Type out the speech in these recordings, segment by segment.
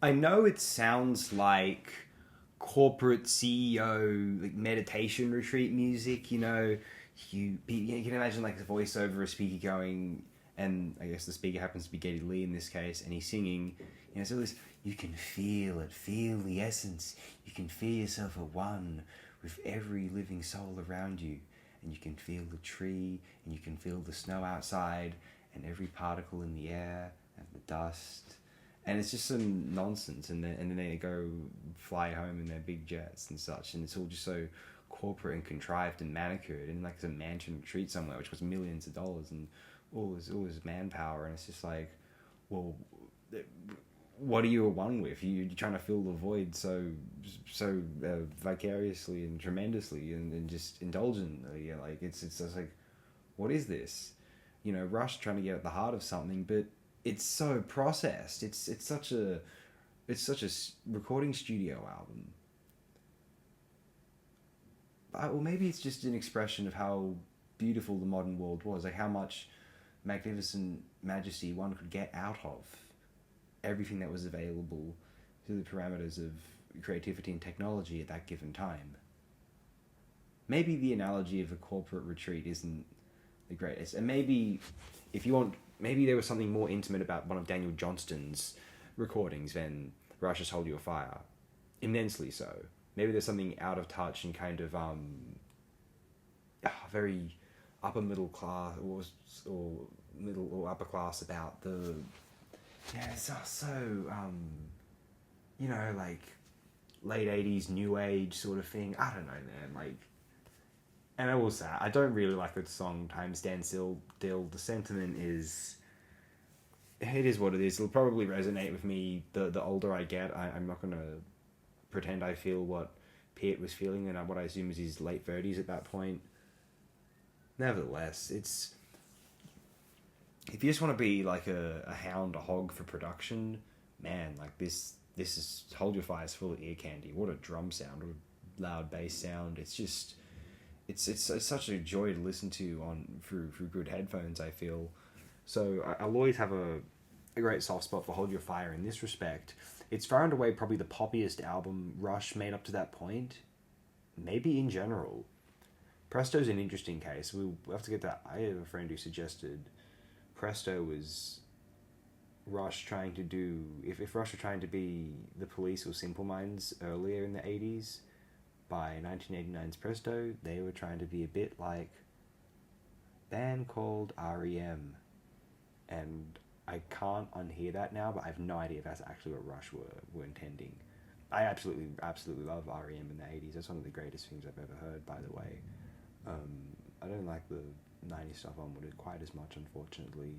I know it sounds like corporate CEO like meditation retreat music. You can imagine like the voiceover a speaker going, and I guess the speaker happens to be Geddy Lee in this case, and he's singing. So this you can feel it, feel the essence. You can feel yourself at one with every living soul around you, and you can feel the tree, and you can feel the snow outside, and every particle in the air, and the dust, and it's just some nonsense, and then they go fly home in their big jets and such, and it's all just so corporate and contrived and manicured, and like it's a mansion retreat somewhere which was millions of dollars and all this manpower, and it's just like, well, what are you one with? You're trying to fill the void so vicariously and tremendously and just indulgently. Like it's just like, what is this? Rush trying to get at the heart of something, but it's so processed. It's such a recording studio album. Well, maybe it's just an expression of how beautiful the modern world was, like how much magnificent majesty one could get out of everything that was available through the parameters of creativity and technology at that given time. Maybe the analogy of a corporate retreat isn't the greatest, and maybe if you want, maybe there was something more intimate about one of Daniel Johnston's recordings than Rush's "Hold Your Fire," immensely so. Maybe there's something out of touch and kind of very upper middle class or middle or upper class about the it's also like late 80s new age sort of thing. I don't know, man. Like, and I will say I don't really like the song "Time Stands Still." The sentiment is, it is what it is. It'll probably resonate with me the older I get. I'm not gonna pretend I feel what Piet was feeling and what I assume is his late 30s at that point. Nevertheless, it's, if you just want to be like a hound, a hog for production, man, like this is "Hold Your Fire" is full of ear candy. What a drum sound, what a loud bass sound. It's just it's such a joy to listen to on through good headphones, I feel. So I'll always have a great soft spot for "Hold Your Fire" in this respect. It's far and away probably the poppiest album Rush made up to that point, maybe in general. Presto's an interesting case. We'll have to get that. I have a friend who suggested Presto was Rush trying to do, if Rush were trying to be the Police or Simple Minds earlier in the 80s, by 1989's Presto, they were trying to be a bit like a band called REM. And I can't unhear that now, but I have no idea if that's actually what Rush were intending. I absolutely love REM in the 80s. That's one of the greatest things I've ever heard, by the way. I don't like the 90s stuff on it quite as much, unfortunately.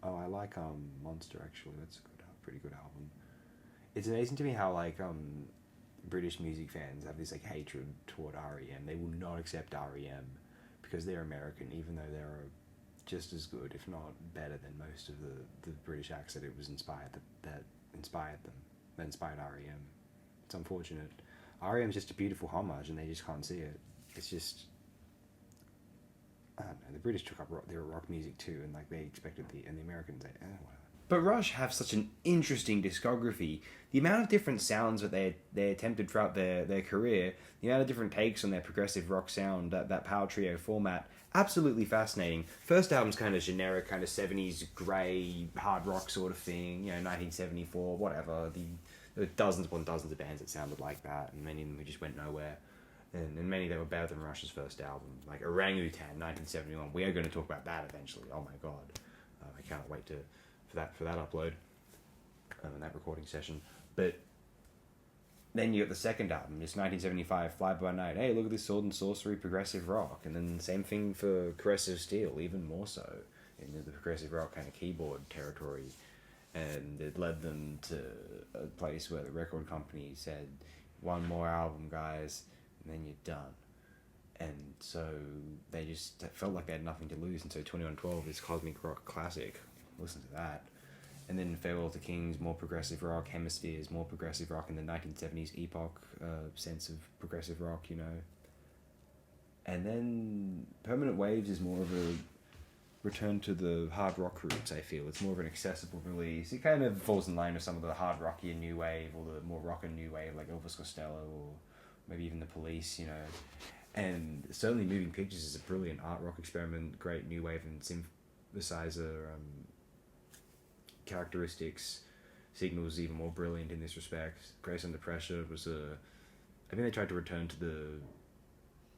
I like Monster, actually. That's a pretty good album. It's amazing to me how like British music fans have this like hatred toward REM. They will not accept REM because they're American, even though they're just as good, if not better, than most of the British acts that it was that inspired them, that inspired REM. It's unfortunate. REM is just a beautiful homage, and they just can't see it. It's just, I don't know. The British took up their rock music too, and like they expected and the Americans, whatever. But Rush have such an interesting discography. The amount of different sounds that they attempted throughout their career, the amount of different takes on their progressive rock sound, that power trio format, absolutely fascinating. First album's kind of generic, kind of 70s grey hard rock sort of thing, 1974, whatever. There were dozens upon dozens of bands that sounded like that, and many of them who just went nowhere. And many that were better than Rush's first album, like Orangutan, 1971. We are going to talk about that eventually. Oh my god, I can't wait for that upload, and that recording session. But then you got the second album, it's 1975, Fly By Night. Hey, look at this sword and sorcery progressive rock, and then the same thing for Caressive Steel, even more so in the progressive rock kind of keyboard territory, and it led them to a place where the record company said, "One more album, guys, and then you're done." And so they just felt like they had nothing to lose, and so 2112 is cosmic rock classic. Listen to that. And then Farewell to Kings, more progressive rock. Hemispheres, more progressive rock in the 1970s epoch sense of progressive rock, And then Permanent Waves is more of return to the hard rock roots. I feel it's more of an accessible release. It kind of falls in line with some of the hard rocky and new wave, or the more rock and new wave, like Elvis Costello, or maybe even the Police. You know, and certainly Moving Pictures is a brilliant art rock experiment. Great new wave and synthesizer characteristics. Signal was even more brilliant in this respect. Grace Under Pressure was a... I think they tried to return to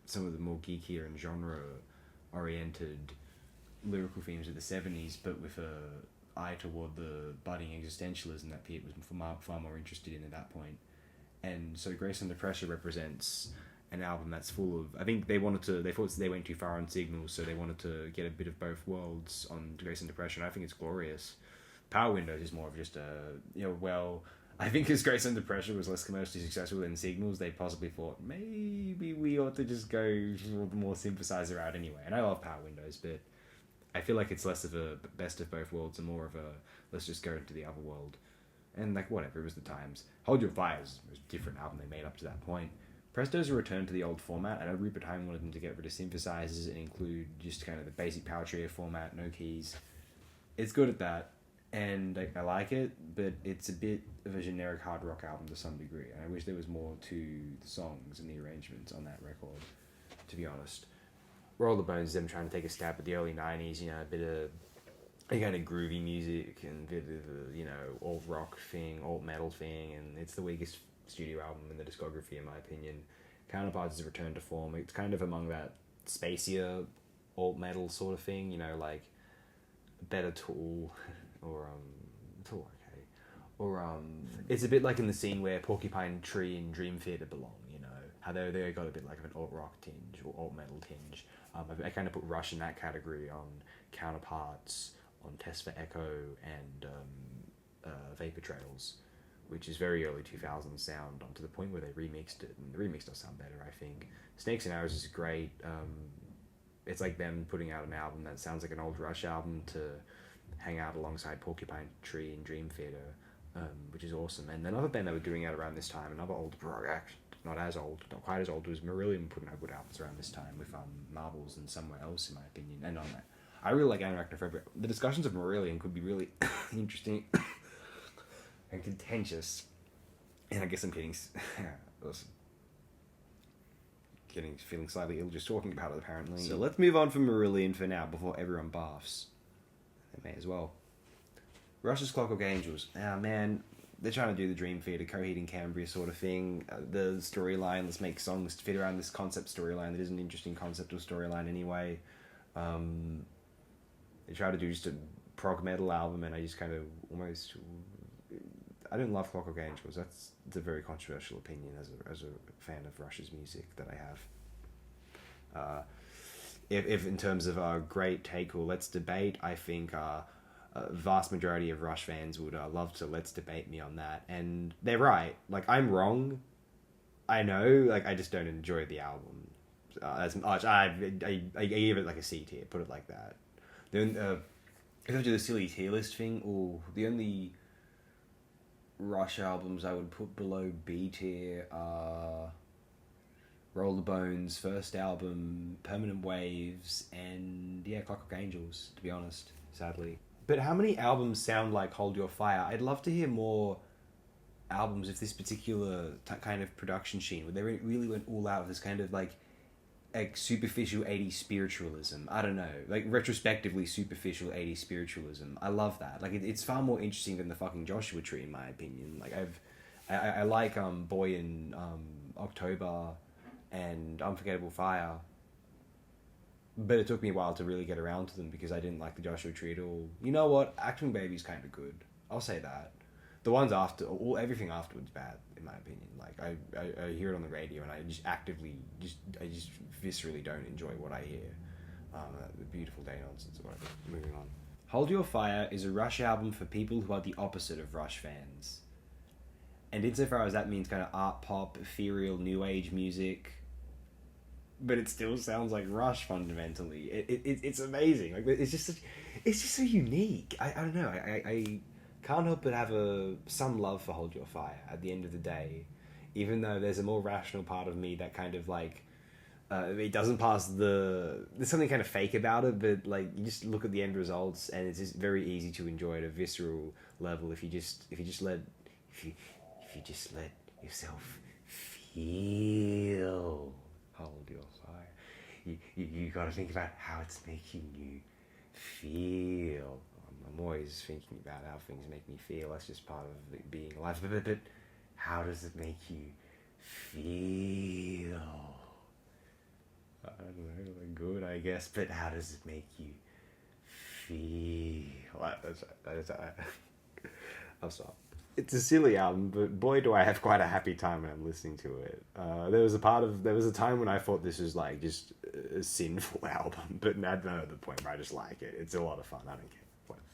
some of the more geekier and genre-oriented lyrical themes of the 70s, but with a eye toward the budding existentialism that Pete was far more interested in at that point. And so Grace Under Pressure represents an album that's full of... I think they thought they went too far on Signal, so they wanted to get a bit of both worlds on Grace Under Pressure, and I think it's glorious. Power Windows is more of just I think as Grace Under Pressure was less commercially successful than Signals, they possibly thought, maybe we ought to just go for the more synthesizer out anyway. And I love Power Windows, but I feel like it's less of a best of both worlds and more of a let's just go into the other world. And like, whatever, it was the times. Hold Your Fire was a different album they made up to that point. Presto's a return to the old format. I know Rupert Hine wanted them to get rid of synthesizers and include just kind of the basic power trio format, no keys. It's good at that. And I like it, but it's a bit of a generic hard rock album to some degree. And I wish there was more to the songs and the arrangements on that record, to be honest. Roll the Bones is them trying to take a stab at the early 90s, you know, a bit of a kind of groovy music and a bit of a, alt rock thing, alt metal thing, and it's the weakest studio album in the discography, in my opinion. Counterparts is a return to form. It's kind of among that spacier alt metal sort of thing, like Better Tool... or Tool, okay, or it's a bit like in the scene where Porcupine Tree and Dream Theater belong, how they got a bit like of an alt rock tinge or alt metal tinge. I kind of put Rush in that category on Counterparts, on Test for Echo, and Vapor Trails, which is very early 2000s sound, to the point where they remixed it, and the remix does sound better, I think. Snakes and Arrows is great. It's like them putting out an album that sounds like an old Rush album to hang out alongside Porcupine Tree and Dream Theater, which is awesome. And another band that were doing it around this time, another old rock, not quite as old, was Marillion, putting out good albums around this time with Marbles and Somewhere Else, in my opinion. And on that, I really like Anoraknophobia. The discussions of Marillion could be really interesting and contentious. And I guess I'm feeling slightly ill just talking about it, apparently. So let's move on from Marillion for now before everyone barfs. They may as well. Rush's Clockwork Angels. Ah, man, they're trying to do the Dream Theater, Coheed and Cambria sort of thing. The storyline, let's make songs to fit around this concept storyline that is an interesting conceptual storyline anyway. They try to do just a prog metal album, and I just kind of almost... I don't love Clockwork Angels. That's a very controversial opinion as a fan of Rush's music that I have. If in terms of a great take or let's debate, I think a vast majority of Rush fans would love to let's debate me on that. And they're right. Like, I'm wrong. I know. Like, I just don't enjoy the album as much. I give it like a C tier, put it like that. Then if I do the silly tier list thing, the only Rush albums I would put below B tier are Roll the Bones' first album, Permanent Waves, and Clockwork Angels, to be honest, sadly. But how many albums sound like Hold Your Fire? I'd love to hear more albums of this particular kind of production sheen, where they really went all out with this kind of like superficial 80s spiritualism. I don't know, like retrospectively superficial 80s spiritualism. I love that. Like it's far more interesting than the fucking Joshua Tree, in my opinion. Like I like Boy in October and Unforgettable Fire, but it took me a while to really get around to them because I didn't like the Joshua Tree at all. You know what? Acting Baby's kind of good. I'll say that. The ones after, everything afterwards bad, in my opinion. Like, I hear it on the radio and I just actively, I just viscerally don't enjoy what I hear. The Beautiful Day nonsense or whatever. Moving on. Hold Your Fire is a Rush album for people who are the opposite of Rush fans. And insofar as that means kind of art pop, ethereal, new age music, but it still sounds like Rush fundamentally. It's amazing. Like it's just so unique. I don't know. I can't help but have some love for Hold Your Fire at the end of the day, even though there's a more rational part of me that kind of like It doesn't pass the. There's something kind of fake about it, but like you just look at the end results, and it's just very easy to enjoy at a visceral level if you just let yourself feel. Hold your fire. You got to think about how it's making you feel. I'm always thinking about how things make me feel. That's just part of being alive. But how does it make you feel? I don't know, like good, I guess, but how does it make you feel? I'll stop. It's a silly album, but boy, do I have quite a happy time when I'm listening to it. There was a time when I thought this was like just a sinful album, but now I'm at the point where I just like it. It's a lot of fun. I don't care. Whatever.